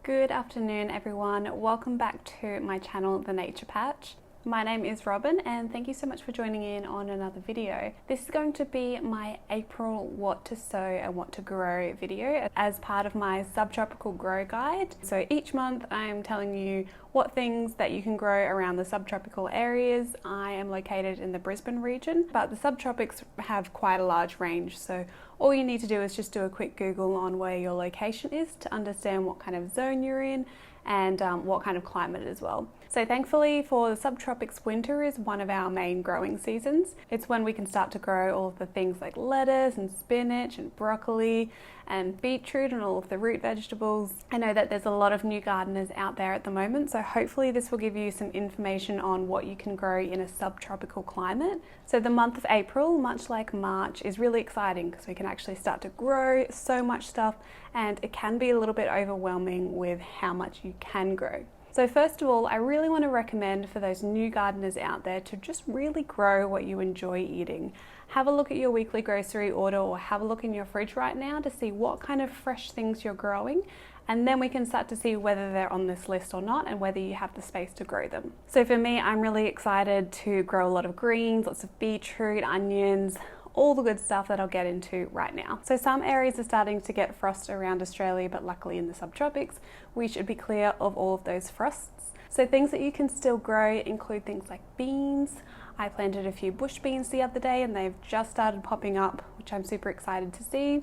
Good afternoon everyone, welcome back to my channel The Nature Patch. My name is Robin and thank you so much for joining in on another video. This is going to be my April what to sow and what to grow video as part of my subtropical grow guide. So each month I'm telling you what things that you can grow around the subtropical areas. I am located in the Brisbane region, but the subtropics have quite a large range. So all you need to do is just do a quick Google on where your location is to understand what kind of zone you're in and what kind of climate as well. So thankfully for the subtropics, winter is one of our main growing seasons. It's when we can start to grow all of the things like lettuce and spinach and broccoli and beetroot and all of the root vegetables. I know that there's a lot of new gardeners out there at the moment, so hopefully this will give you some information on what you can grow in a subtropical climate. So the month of April, much like March, is really exciting because we can actually start to grow so much stuff, and it can be a little bit overwhelming with how much you can grow. So first of all, I really want to recommend for those new gardeners out there to just really grow what you enjoy eating. Have a look at your weekly grocery order or have a look in your fridge right now to see what kind of fresh things you're growing, and then we can start to see whether they're on this list or not and whether you have the space to grow them. So for me, I'm really excited to grow a lot of greens, lots of beetroot, onions, all the good stuff that I'll get into right now. So some areas are starting to get frost around Australia, but luckily in the subtropics, we should be clear of all of those frosts. So things that you can still grow include things like beans. I planted a few bush beans the other day and they've just started popping up, which I'm super excited to see.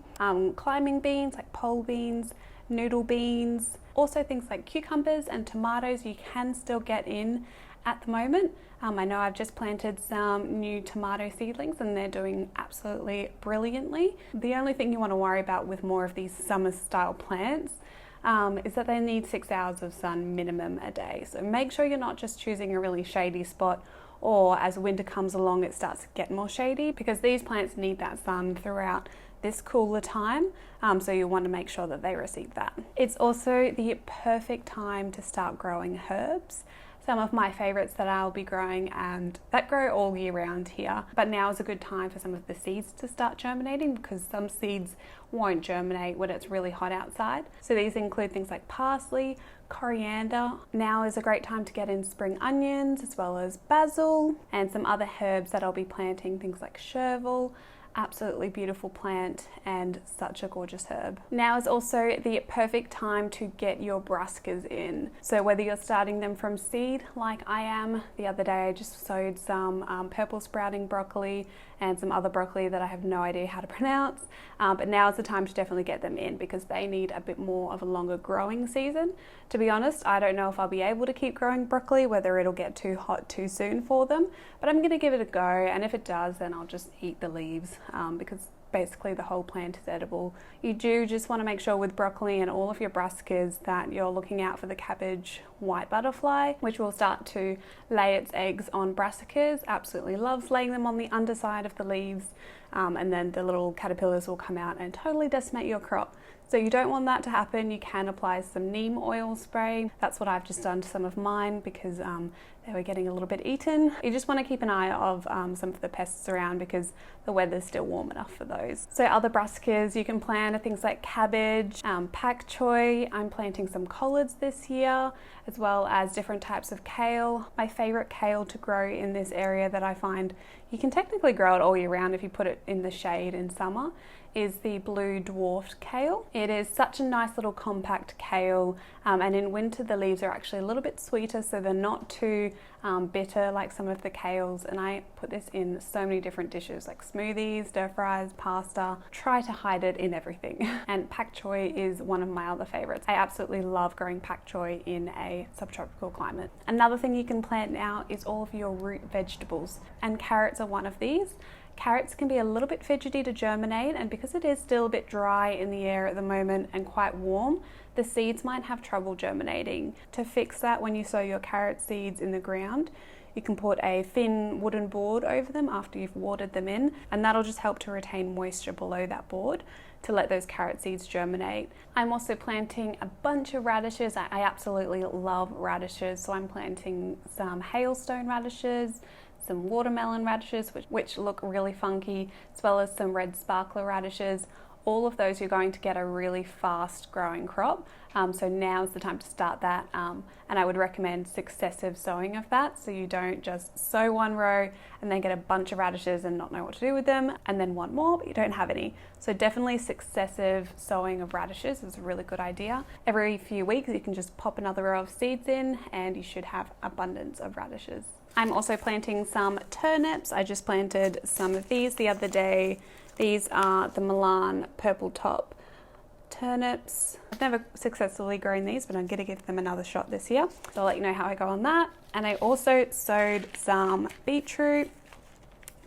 Climbing beans like pole beans, noodle beans, also things like cucumbers and tomatoes you can still get in at the moment. I know I've just planted some new tomato seedlings and they're doing absolutely brilliantly. The only thing you want to worry about with more of these summer style plants is that they need 6 hours of sun minimum a day. So make sure you're not just choosing a really shady spot, or as winter comes along it starts to get more shady, because these plants need that sun throughout this cooler time, so you want to make sure that they receive that. It's also the perfect time to start growing herbs. Some of my favorites that I'll be growing and that grow all year round here, but now is a good time for some of the seeds to start germinating because some seeds won't germinate when it's really hot outside. So these include things like parsley, coriander. Now is a great time to get in spring onions as well as basil and some other herbs that I'll be planting, things like chervil. Absolutely beautiful plant and such a gorgeous herb. Now is also the perfect time to get your brassicas in. So whether you're starting them from seed like I am, the other day I just sowed some purple sprouting broccoli and some other broccoli that I have no idea how to pronounce, but now is the time to definitely get them in because they need a bit more of a longer growing season. To be honest, I don't know if I'll be able to keep growing broccoli, whether it'll get too hot too soon for them, but I'm gonna give it a go, and if it does then I'll just eat the leaves because basically the whole plant is edible. You do just want to make sure with broccoli and all of your brassicas that you're looking out for the cabbage white butterfly, which will start to lay its eggs on brassicas. Absolutely loves laying them on the underside of the leaves, and then the little caterpillars will come out and totally decimate your crop. So you don't want that to happen. You can apply some neem oil spray. That's what I've just done to some of mine because they were getting a little bit eaten. You just want to keep an eye of some of the pests around because the weather's still warm enough for those. So other brassicas you can plant are things like cabbage, pak choi. I'm planting some collards this year, as well as different types of kale. My favorite kale to grow in this area that I find you can technically grow it all year round if you put it in the shade in summer is the blue dwarfed kale. It is such a nice little compact kale, and in winter the leaves are actually a little bit sweeter, so they're not too bitter like some of the kales, and I put this in so many different dishes like smoothies, stir fries, pasta. Try to hide it in everything. And pak choi is one of my other favorites. I absolutely love growing pak choi in a subtropical climate. Another thing you can plant now is all of your root vegetables, and carrots are one of these. Carrots can be a little bit fidgety to germinate, and because it is still a bit dry in the air at the moment and quite warm, the seeds might have trouble germinating. To fix that, when you sow your carrot seeds in the ground, you can put a thin wooden board over them after you've watered them in, and that'll just help to retain moisture below that board to let those carrot seeds germinate. I'm also planting a bunch of radishes. I absolutely love radishes, so I'm planting some hailstone radishes, some watermelon radishes, which look really funky, as well as some red sparkler radishes. all of those you're going to get a really fast growing crop. So now's the time to start that, and I would recommend successive sowing of that, so you don't just sow one row and then get a bunch of radishes and not know what to do with them, and then want more but you don't have any. So definitely successive sowing of radishes is a really good idea. Every few weeks you can just pop another row of seeds in and you should have abundance of radishes. I'm also planting some turnips. I just planted some of these the other day. These are the Milan purple top turnips. I've never successfully grown these, but I'm going to give them another shot this year. So I'll let you know how I go on that. And I also sowed some beetroot.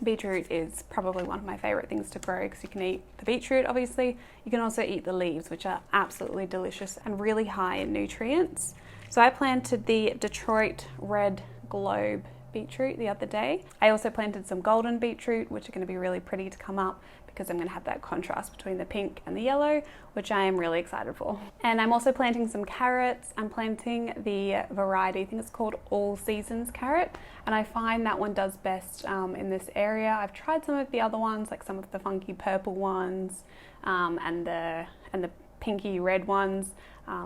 Beetroot is probably one of my favorite things to grow because you can eat the beetroot, obviously. You can also eat the leaves, which are absolutely delicious and really high in nutrients. So I planted the Detroit Red Globe beetroot the other day. I also planted some golden beetroot, which are going to be really pretty to come up because I'm going to have that contrast between the pink and the yellow, which I am really excited for. And I'm also planting some carrots. I'm planting the variety, I think it's called All Seasons carrot, and I find that one does best in this area. I've tried some of the other ones, like some of the funky purple ones and the pinky red ones,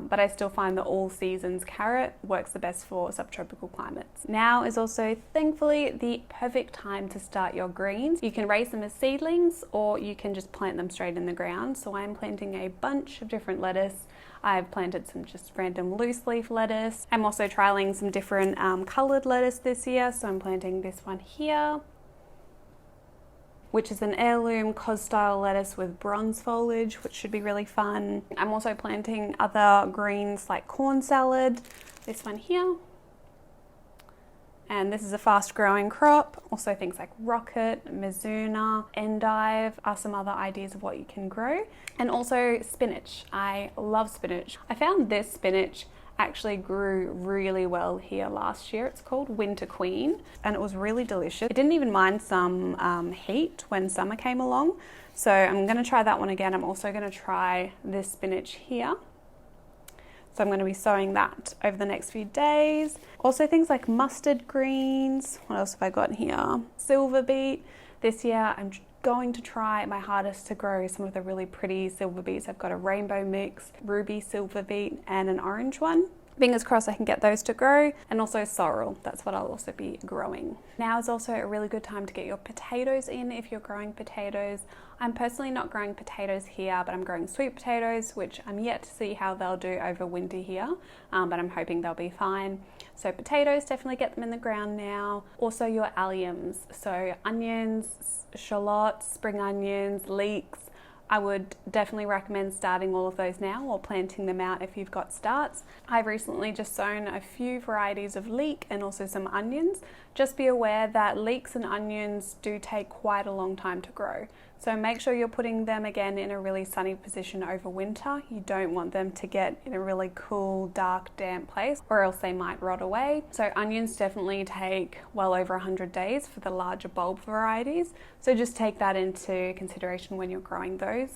but I still find the All Seasons carrot works the best for subtropical climates. Now is also thankfully the perfect time to start your greens. You can raise them as seedlings or you can just plant them straight in the ground. So I'm planting a bunch of different lettuce. I've planted some just random loose leaf lettuce. I'm also trialing some different coloured lettuce this year. So I'm planting this one here, which is an heirloom cos style lettuce with bronze foliage, which should be really fun. I'm also planting other greens like corn salad, this one here. And this is a fast growing crop. Also things like rocket, mizuna, endive are some other ideas of what you can grow. And also spinach. I love spinach. I found this spinach actually grew really well here last year. It's called Winter Queen and it was really delicious. It didn't even mind some heat when summer came along. So I'm going to try that one again. I'm also going to try this spinach here. So I'm going to be sowing that over the next few days. Also things like mustard greens. What else have I got here? Silver beet. This year I'm going to try my hardest to grow some of the really pretty silver beets. I've got a rainbow mix, ruby silver beet and an orange one. Fingers crossed I can get those to grow, and also sorrel, that's what I'll also be growing. Now is also a really good time to get your potatoes in if you're growing potatoes. I'm personally not growing potatoes here, but I'm growing sweet potatoes, which I'm yet to see how they'll do over winter here, but I'm hoping they'll be fine. So potatoes, definitely get them in the ground now. Also your alliums, so onions, shallots, spring onions, leeks. I would definitely recommend starting all of those now or planting them out if you've got starts. I've recently just sown a few varieties of leek and also some onions. Just be aware that leeks and onions do take quite a long time to grow. So make sure you're putting them again in a really sunny position over winter. You don't want them to get in a really cool, dark, damp place or else they might rot away. So onions definitely take well over 100 days for the larger bulb varieties. So just take that into consideration when you're growing those.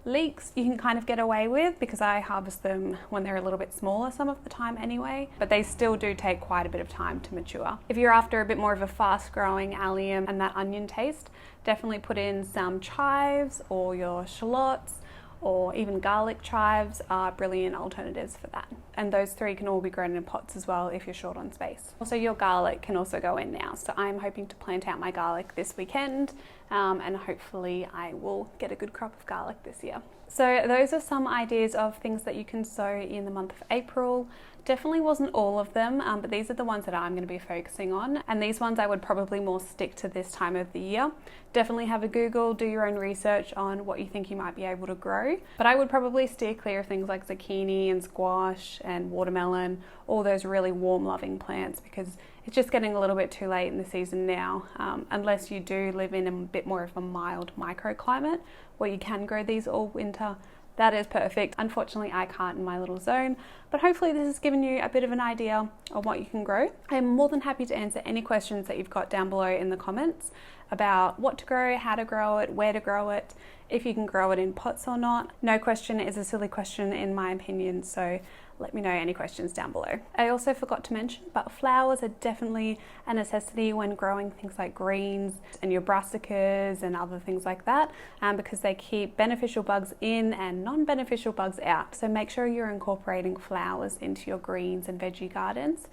Leeks you can kind of get away with because I harvest them when they're a little bit smaller some of the time anyway, but they still do take quite a bit of time to mature. If you're after a bit more of a fast growing allium and that onion taste, definitely put in some chives or your shallots, or even garlic chives are brilliant alternatives for that. And those three can all be grown in pots as well if you're short on space. Also your garlic can also go in now. So I'm hoping to plant out my garlic this weekend and hopefully I will get a good crop of garlic this year. So those are some ideas of things that you can sow in the month of April. Definitely wasn't all of them, but these are the ones that I'm going to be focusing on. And these ones I would probably more stick to this time of the year. Definitely have a Google, do your own research on what you think you might be able to grow. But I would probably steer clear of things like zucchini and squash and watermelon, all those really warm loving plants, because it's just getting a little bit too late in the season now, unless you do live in a bit more of a mild microclimate where you can grow these all winter. That is perfect. Unfortunately, I can't in my little zone, but hopefully this has given you a bit of an idea of what you can grow. I'm more than happy to answer any questions that you've got down below in the comments about what to grow, how to grow it, where to grow it, if you can grow it in pots or not. No question is a silly question in my opinion, so let me know any questions down below. I also forgot to mention, but flowers are definitely a necessity when growing things like greens and your brassicas and other things like that, because they keep beneficial bugs in and non-beneficial bugs out. So make sure you're incorporating flowers into your greens and veggie gardens.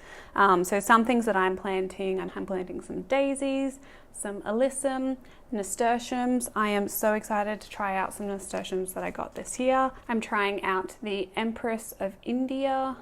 So some things that I'm planting some daisies, some alyssum, nasturtiums. I am so excited to try out some nasturtiums that I got this year. I'm trying out the Empress of India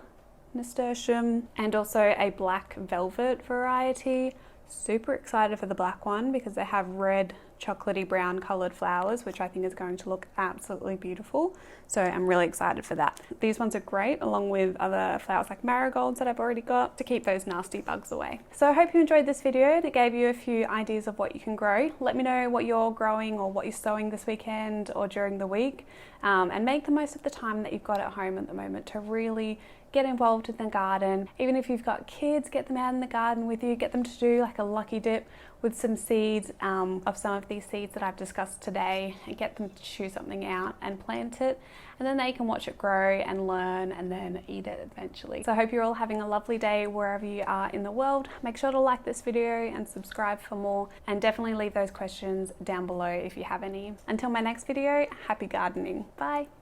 nasturtium and also a black velvet variety. Super excited for the black one because they have red chocolatey brown colored flowers, which I think is going to look absolutely beautiful. So I'm really excited for that. These ones are great, along with other flowers like marigolds that I've already got, to keep those nasty bugs away. So I hope you enjoyed this video that gave you a few ideas of what you can grow. Let me know what you're growing or what you're sowing this weekend or during the week, and make the most of the time that you've got at home at the moment to really get involved in the garden. Even if you've got kids, get them out in the garden with you, get them to do like a lucky dip with some seeds of some of these seeds that I've discussed today, and get them to choose something out and plant it, and then they can watch it grow and learn and then eat it eventually. So I hope you're all having a lovely day wherever you are in the world. Make sure to like this video and subscribe for more, and definitely leave those questions down below if you have any. Until my next video, happy gardening. Bye.